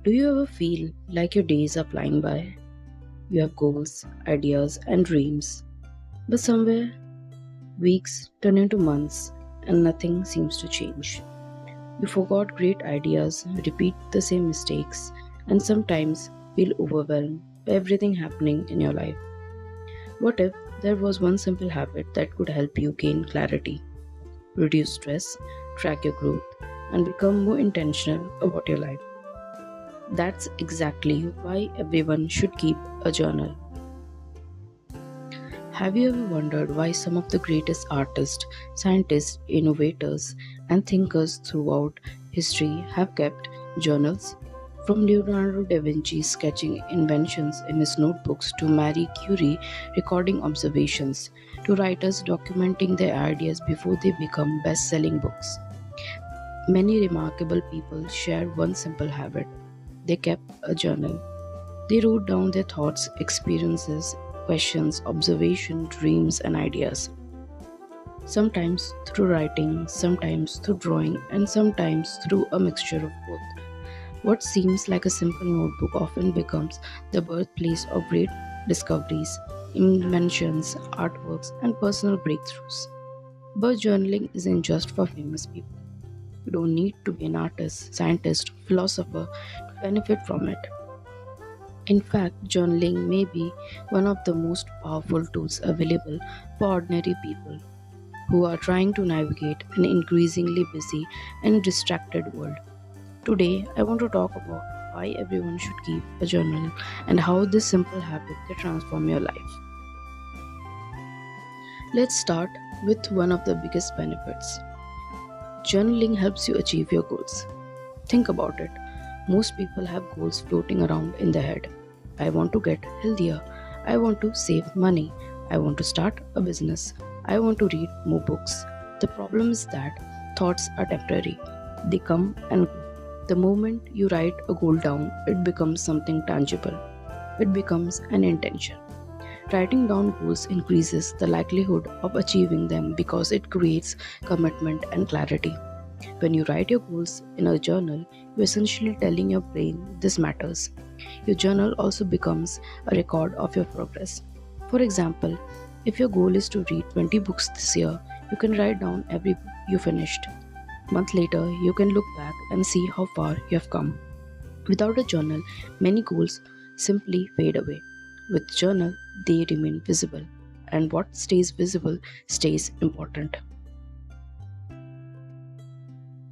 Do you ever feel like your days are flying by? You have goals, ideas, and dreams, but somewhere weeks turn into months and nothing seems to change. You forgot great ideas, repeat the same mistakes, and sometimes feel overwhelmed by everything happening in your life. What if there was one simple habit that could help you gain clarity, reduce stress, track your growth, and become more intentional about your life? That's exactly why everyone should keep a journal. Have you ever wondered why some of the greatest artists, scientists, innovators, and thinkers throughout history have kept journals? From Leonardo da Vinci sketching inventions in his notebooks to Marie Curie recording observations to writers documenting their ideas before they become best selling books. Many remarkable people shared one simple habit: they kept a journal. They wrote down their thoughts, experiences, questions, observation, dreams, and ideas. Sometimes through writing, sometimes through drawing, and sometimes through a mixture of both. What seems like a simple notebook often becomes the birthplace of great discoveries, inventions, artworks, and personal breakthroughs. But journaling isn't just for famous people. You don't need to be an artist, scientist, philosopher to benefit from it. In fact, journaling may be one of the most powerful tools available for ordinary people who are trying to navigate an increasingly busy and distracted world. Today, I want to talk about why everyone should keep a journal and how this simple habit can transform your life. Let's start with one of the biggest benefits. Journaling helps you achieve your goals. Think about it. Most people have goals floating around in their head. I want to get healthier. I want to save money. I want to start a business. I want to read more books. The problem is that thoughts are temporary. They come and go. The moment you write a goal down, it becomes something tangible. It becomes an intention. Writing down goals increases the likelihood of achieving them because it creates commitment and clarity. When you write your goals in a journal, you're essentially telling your brain this matters. Your journal also becomes a record of your progress. For example, if your goal is to read 20 books this year, you can write down every book you finished. A month later, you can look back and see how far you have come. Without a journal, many goals simply fade away. With journal, they remain visible, and what stays visible stays important.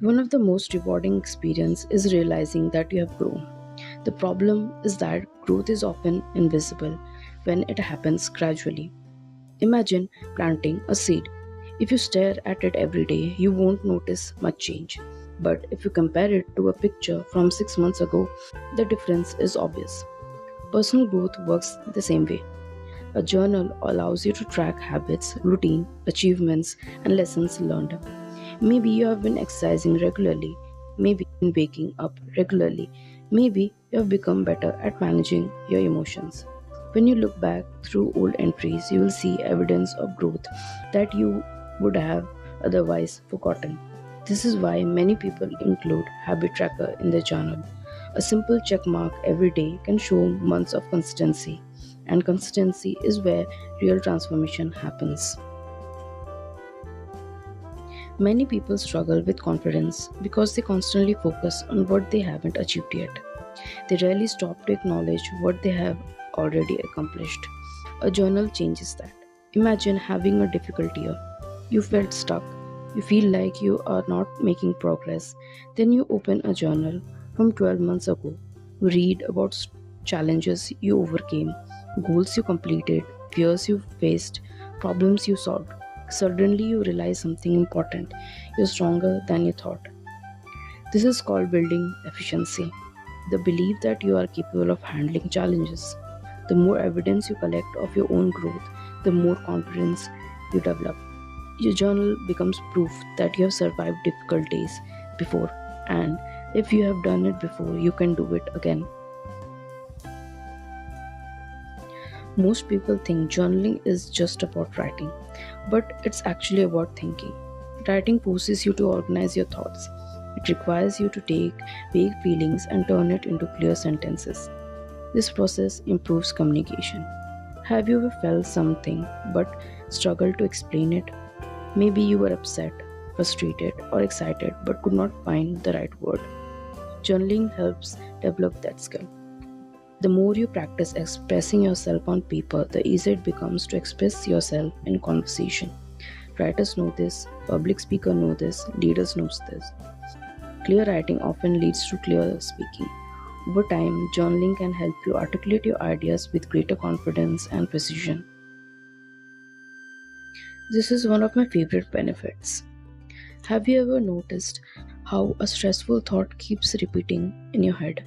One of the most rewarding experience is realizing that you have grown. The problem is that growth is often invisible when it happens gradually. Imagine planting a seed. If you stare at it every day, you won't notice much change. But if you compare it to a picture from 6 months ago, the difference is obvious. Personal growth works the same way. A journal allows you to track habits, routine, achievements, and lessons learned. Maybe you have been exercising regularly, maybe you've been waking up regularly, maybe you have become better at managing your emotions. When you look back through old entries, you will see evidence of growth that you would have otherwise forgotten. This is why many people include habit tracker in their journal. A simple check mark every day can show months of consistency, and consistency is where real transformation happens. Many people struggle with confidence because they constantly focus on what they haven't achieved yet. They rarely stop to acknowledge what they have already accomplished. A journal changes that. Imagine having a difficult year. You felt stuck. You feel like you are not making progress. Then you open a journal from 12 months ago. You read about challenges you overcame, goals you completed, fears you faced, problems you solved. Suddenly you realize something important. You're stronger than you thought. This is called building efficiency, the belief that you are capable of handling challenges. The more evidence you collect of your own growth, the more confidence you develop. Your journal becomes proof that you have survived difficult days before, and if you have done it before, you can do it again. Most people think journaling is just about writing, but it's actually about thinking. Writing forces you to organize your thoughts. It requires you to take vague feelings and turn it into clear sentences. This process improves communication. Have you ever felt something but struggled to explain it? Maybe you were upset, frustrated, or excited but could not find the right word. Journaling helps develop that skill. The more you practice expressing yourself on paper, the easier it becomes to express yourself in conversation. Writers know this, public speakers know this, leaders know this. Clear writing often leads to clear speaking. Over time, journaling can help you articulate your ideas with greater confidence and precision. This is one of my favorite benefits. Have you ever noticed how a stressful thought keeps repeating in your head?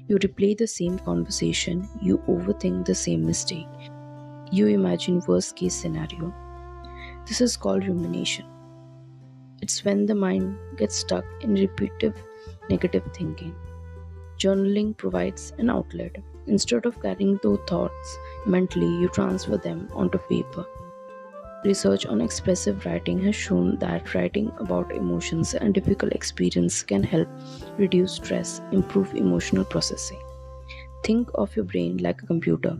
You replay the same conversation, you overthink the same mistake, you imagine worst case scenario. This is called rumination. It's when the mind gets stuck in repetitive negative thinking. Journaling provides an outlet. Instead of carrying those thoughts mentally, you transfer them onto paper. Research on expressive writing has shown that writing about emotions and difficult experience can help reduce stress, improve emotional processing. Think of your brain like a computer.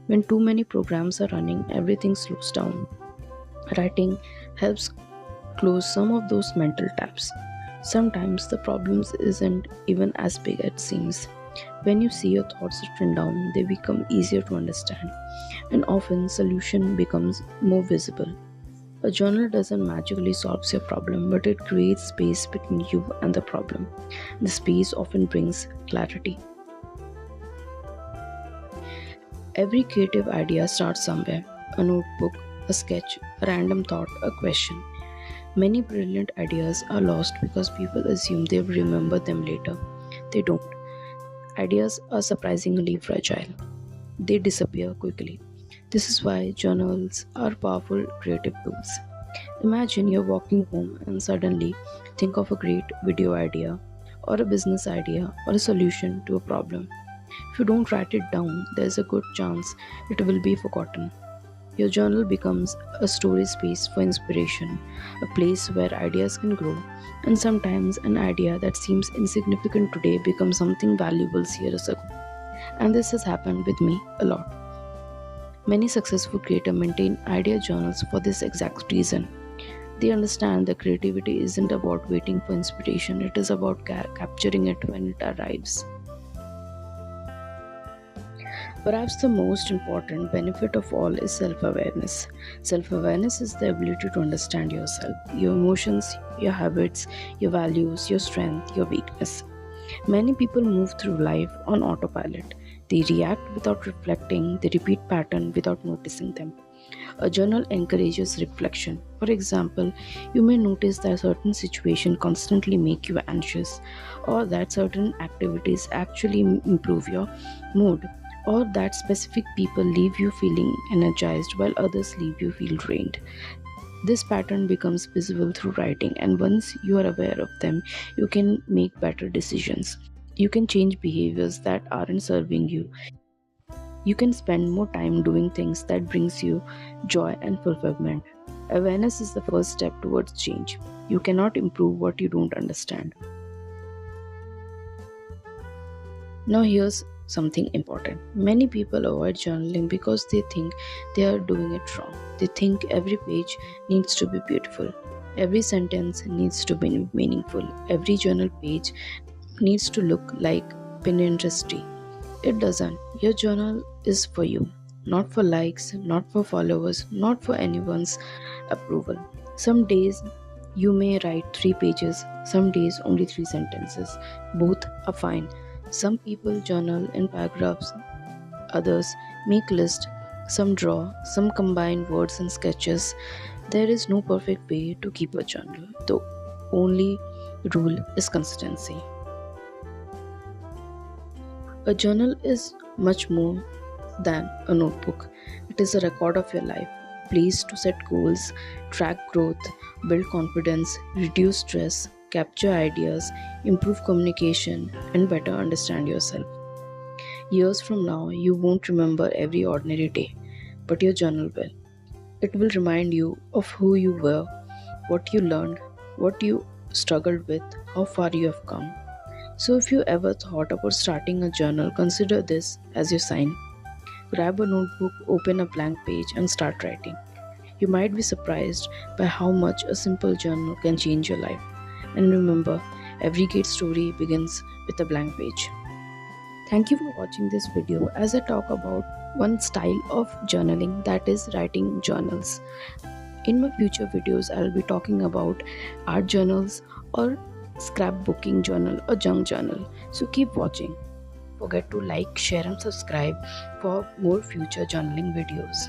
When too many programs are running, everything slows down. Writing helps close some of those mental tabs. Sometimes the problems isn't even as big as it seems. When you see your thoughts written down, they become easier to understand, and often solution becomes more visible. A journal doesn't magically solve your problem, but it creates space between you and the problem. The space often brings clarity. Every creative idea starts somewhere: a notebook, a sketch, a random thought, a question. Many brilliant ideas are lost because people assume they will remember them later. They don't. Ideas are surprisingly fragile. They disappear quickly. This is why journals are powerful creative tools. Imagine you're walking home and suddenly think of a great video idea, or a business idea, or a solution to a problem. If you don't write it down, there's a good chance it will be forgotten. Your journal becomes a storage space for inspiration, a place where ideas can grow, and sometimes an idea that seems insignificant today becomes something valuable years ago. And this has happened with me a lot. Many successful creators maintain idea journals for this exact reason. They understand that creativity isn't about waiting for inspiration, it is about capturing it when it arrives. Perhaps the most important benefit of all is self awareness. Self awareness is the ability to understand yourself, your emotions, your habits, your values, your strength, your weakness. Many people move through life on autopilot. They react without reflecting, they repeat patterns without noticing them. A journal encourages reflection. For example, you may notice that certain situations constantly make you anxious, or that certain activities actually improve your mood, or that specific people leave you feeling energized while others leave you feel drained. This pattern becomes visible through writing, and once you are aware of them, you can make better decisions. You can change behaviors that aren't serving you. You can spend more time doing things that brings you joy and fulfillment. Awareness is the first step towards change. You cannot improve what you don't understand. Now here's something important. Many people avoid journaling because they think they are doing it wrong. They think every page needs to be beautiful. Every sentence needs to be meaningful. Every journal page needs to look like Pinteresty. It doesn't. Your journal is for you, not for likes, not for followers, not for anyone's approval. Some days you may write 3 pages, some days only 3 sentences. Both are fine. Some people journal in paragraphs, others make lists, some draw, some combine words and sketches. There is no perfect way to keep a journal. The only rule is consistency. A journal is much more than a notebook. It is a record of your life, a place to set goals, track growth, build confidence, reduce stress, capture ideas, improve communication, and better understand yourself. Years from now, you won't remember every ordinary day, but your journal will. It will remind you of who you were, what you learned, what you struggled with, how far you have come. So, if you ever thought about starting a journal, consider this as your sign. Grab a notebook, open a blank page, and start writing. You might be surprised by how much a simple journal can change your life. And remember, every great story begins with a blank page. Thank you for watching this video as I talk about one style of journaling, that is writing journals. In my future videos, I'll be talking about art journals or scrapbooking journal or junk journal. So keep watching. Forget to like, share and subscribe for more future journaling videos.